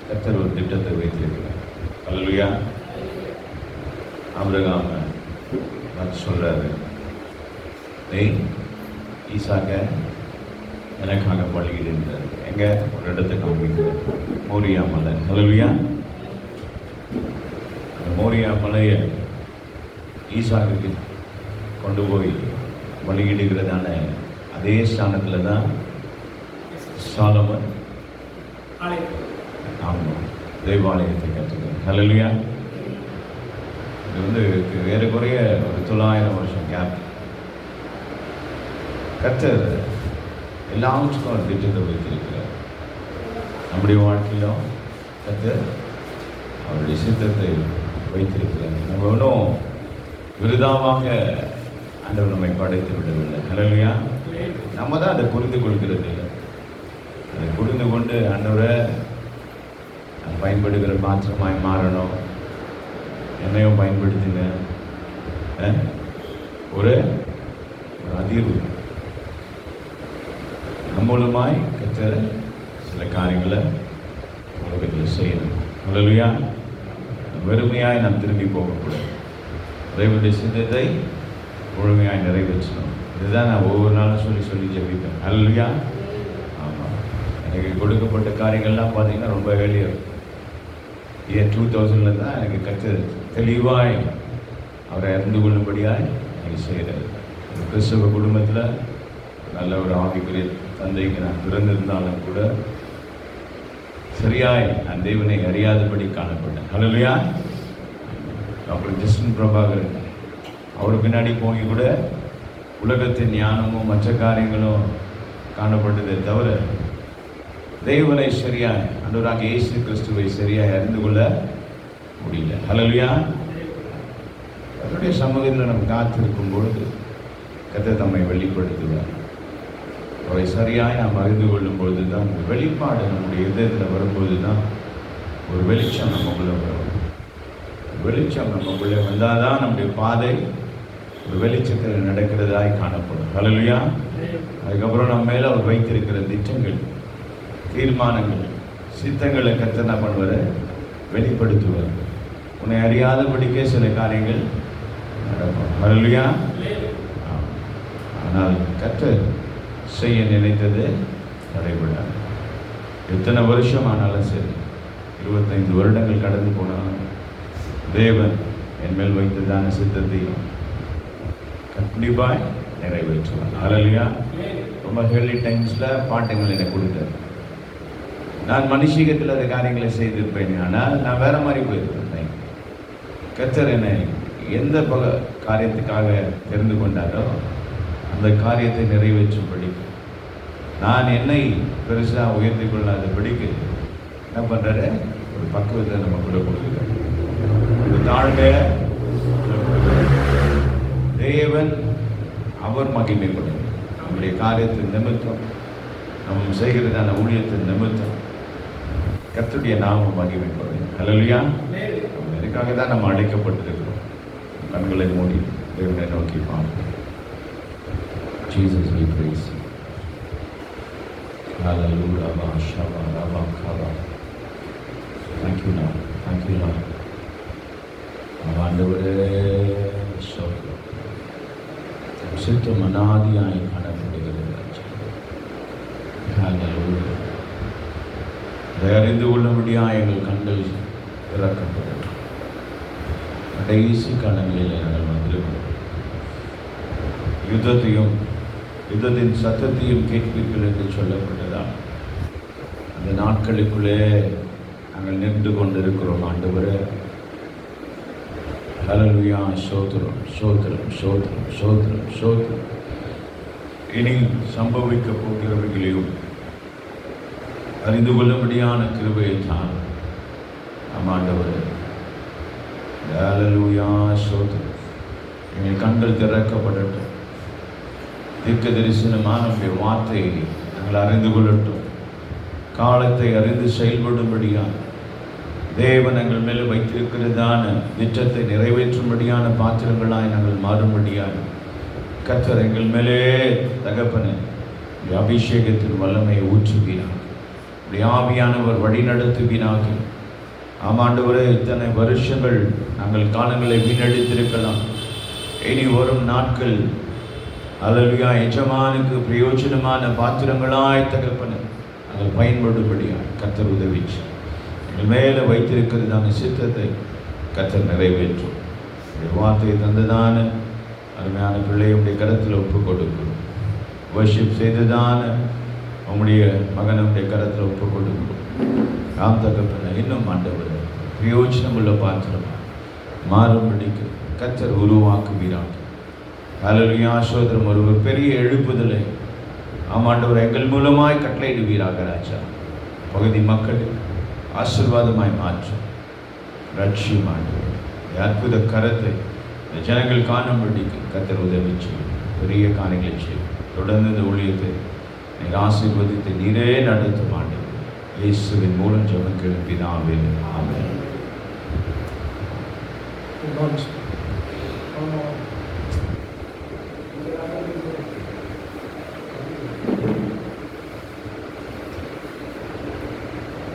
கர்த்தர் ஒரு திட்டத்தை வைத்திருக்கிறார். அல்லேலூயா. ஆபிரகாம் சொல்றாரு, டேய் ஈசாக்க எனக்காக பலியிடுன்றார். எங்க ஒரு இடத்தை காமிக்கிறார், மோரியா மலை. அல்லேலூயா. அந்த மோரியா மலையை ஈசாக்கு கொண்டு போய் பலியிடுகிறதான அதே ஸ்தானத்தில் தான் சாலமன் ஆமாம் தேவாலயத்தை கற்றுக்கிறார். அல்லேலூயா. இது வந்து ஏறக்குறைய ஒரு 900 வருஷம் கேப். கர்த்தர் எல்லாவற்றுக்கும் ஒரு திட்டத்தை வைத்திருக்கிறார். நம்முடைய வாழ்க்கையிலும் கர்த்தர் அவருடைய சித்தத்தை வைத்திருக்கிறார். நம்ம ஒன்றும் விருதாவாக ஆண்டவர் நம்மை படைத்து விடவில்லை. அல்லேலூயா. நம்ம தான் அதை புரிந்து கொள்கிறது இல்லை. அதை புரிந்து கொண்டு ஆண்டவரை பயன்படுகிற பாத்திரமாய் மாறணும். என்னையும் பயன்படுத்தின ஒரு அதிர்வு நம்மளுமாய் கற்ற சில காரியங்களை உலகத்தில் செய்யணும். அல்லேலூயா. வெறுமையாய் நாம் திரும்பி போகக்கூடாது. தேவனுடைய சித்தத்தை முழுமையாய் நிறைவேற்றணும். இதுதான் நான் ஒவ்வொரு நாளும் சொல்லி ஜெபிப்பேன். அல்லேலூயா. ஆமாம், எனக்கு கொடுக்கப்பட்ட காரியங்கள்லாம் பார்த்தீங்கன்னா ரொம்ப எளிய. 2000 தான் எனக்கு கற்று தெளிவாய் அவரை அறிந்து கொள்ளும்படியாய் எனக்கு செய்கிறார். ஒரு கிறிஸ்தவ குடும்பத்தில் நல்ல ஒரு ஆவிக்குரிய தந்தைக்கு நான் பிறந்திருந்தாலும் கூட சரியாய் நான் தேவனை அறியாதபடி காணப்பட்டேன். அல்லேலூயா. டாக்டர் ஜஸ்டின் பிரபாகரன் அவர் பின்னாடி போய் கூட உலகத்தின் ஞானமும் மற்ற காரியங்களும் காணப்பட்டதை தவிர தேவனை சரியாய் ஆண்டவராக இயேசு கிறிஸ்துவை சரியாய் அறிந்து கொள்ள முடியல. அல்லேலூயா. அவருடைய சமூகத்தில் நம்ம காத்திருக்கும் பொழுது கர்த்தர் தம்மை வெளிப்படுத்துவார். அவரை சரியாய் நாம் அறிந்து கொள்ளும் பொழுது தான் வெளிப்பாடு நம்முடைய இதயத்தில் வரும்பொழுது தான் ஒரு வெளிச்சம் நமக்குள்ளே வரும். வெளிச்சம் நமக்குள்ளே வந்தால் தான் நம்முடைய பாதை ஒரு வெளிச்சத்தில் நடக்கிறதாய் காணப்படும். அல்லேலூயா. அதுக்கப்புறம் நம்ம மேலே அவர் வைத்திருக்கிற திட்டங்கள், தீர்மானங்கள், சித்தங்களை கர்த்தர் என்ன பண்ணுவார், வெளிப்படுத்துவார். உன்னை அறியாதபடிக்கே சில காரியங்கள் நடக்கும். அல்லேலூயா. ஆனால் கர்த்தர் செய்ய நினைத்தது தடைபடாது. எத்தனை வருஷம் ஆனாலும் சரி, 25 வருடங்கள் கடந்து போனாலும் தேவன் என் மேல் வைத்ததான சித்தத்தையும் கண்டிப்பாய் நிறைவேற்றுவார். அல்லேலூயா. ரொம்ப ஹெர்லி டைம்ஸில் பாட்டுங்கள் எனக்கு கொடுத்தார். நான் மனுஷீகத்தில் அந்த காரியங்களை செய்திருப்பேன். ஆனால் நான் வேற மாதிரி போயிருப்பேன். கர்த்தர் என்னை எந்த காரியத்துக்காக தெரிந்து கொண்டாரோ அந்த காரியத்தை நிறைவேற்றும்படி, நான் என்னை பெருசாக உயர்த்தி கொள்ளாதபடிக்கு என்ன பண்ணுறாரு, ஒரு பக்குவத்தை நம்ம கூட கொடுக்குறாரு. ஒரு தாழ்மைய தேவன் அவர் மகிமைப்படும். நம்முடைய காரியத்தின் நிமித்தம், நம்ம செய்கிறதான ஊழியத்தின் நிமித்தம் கர்த்தருடைய நாமம் மகிமைப்படும். அல்லேலூயா. இதுக்காக தான் நம்ம அழைக்கப்பட்டிருக்கிறோம். கண்களை மூடி தேவனை நோக்கி பார்ப்போம். Jesus we praise you. Hallelujah. Shaba Raba Kaba. Thank you Lord. Thank you Lord. ஆண்டவரே ஸ்தோத்திரம். சித்தம் அநாதியாய் காணப்படுகிறது. Hallelujah. அதை அறிந்து கொள்ளும்படியாக எங்கள் கண்கள் திறக்கப்படும். கடைசி காலங்களில் நாங்கள் வந்திருக்கிறோம். யுத்தத்தின் சத்தத்தையும் கேட்பீர்கள் என்று சொல்லப்பட்டதால் அந்த நாட்களுக்குள்ளே நாங்கள் நின்று கொண்டிருக்கிறோம். ஆண்டவரே ஹல்லேலூயா. ஸ்தோத்திரம் ஸ்தோத்திரம் ஸ்தோத்திரம் ஸ்தோத்திரம் ஸ்தோத்திரம். இனி சம்பவிக்க போகிறவர்களையும் அறிந்து கொள்ளும்படியான கிருபையை தான் நம் ஆண்டவரே. ஹல்லேலூயா. ஸ்தோத்திரம். எங்கள் கண்கள் திறக்கப்படட்டும். தீர்க்க தரிசனமான நம்முடைய வார்த்தையை நாங்கள் அறிந்து கொள்ளட்டும். காலத்தை அறிந்து செயல்படும்படியான தேவன் எங்கள் மேலே வைத்திருக்கிறதான திட்டத்தை நிறைவேற்றும்படியான பாத்திரங்களாய் நாங்கள் மாறும்படியான கர்த்தர் எங்கள் மேலே தகப்பன அபிஷேகத்தின் வல்லமையை ஊற்றுகிறார். இப்படி ஆவியானவர் வழி நடத்துவீனாக. ஆமாண்டவரே, இத்தனை வருஷங்கள் நாங்கள் காலங்களை வீணடித்திருக்கலாம். இனி வரும் நாட்கள் அல்லேலூயா எஜமானுக்கு பிரயோஜனமான பாத்திரங்களாய் தகப்பன நாங்கள் பயன்படும்படியாக கர்த்தர் உதவிச்சு எங்கள் மேலே வைத்திருக்கிறது நாங்கள் சித்தத்தை கர்த்தர் நிறைவேற்றும். வார்த்தையை தந்ததான அருமையான பிள்ளையுடைய கரத்தில் ஒப்பு கொடுக்கிறோம். வர்ஷிப் செய்ததான உங்களுடைய மகனுடைய கரத்தில் ஒப்பு கொடுக்கிறோம். நாம் தகப்பன இன்னும் ஆண்டவர் பிரயோஜனம் உள்ள பாத்திரமாக மாறும்படிக்கு கர்த்தர் உருவாக்குவீராக. அல்லேலூயா. சோதரம் ஒரு பெரிய எழுப்புதலை ஆமாண்டவர் எங்கள் மூலமாய் கட்டளையிடுவீராக ராஜா. பகுதி மக்கள் ஆசீர்வாதமாய் மாற்றும் ரட்சியமாண்டவர் அற்புத கரத்தை இந்த ஜனங்கள் காணும்படிக்கு கர்த்தர் உதவி செய்யும். பெரிய காரியங்களை செய்யும். தொடர்ந்து இந்த ஊழியத்தை நீங்கள் ஆசீர்வதித்து நீரே நடத்தும் ஆண்டவர். இயேசுவின் மூலம் ஜெபம் கேட்பினாவே. ஆமென்.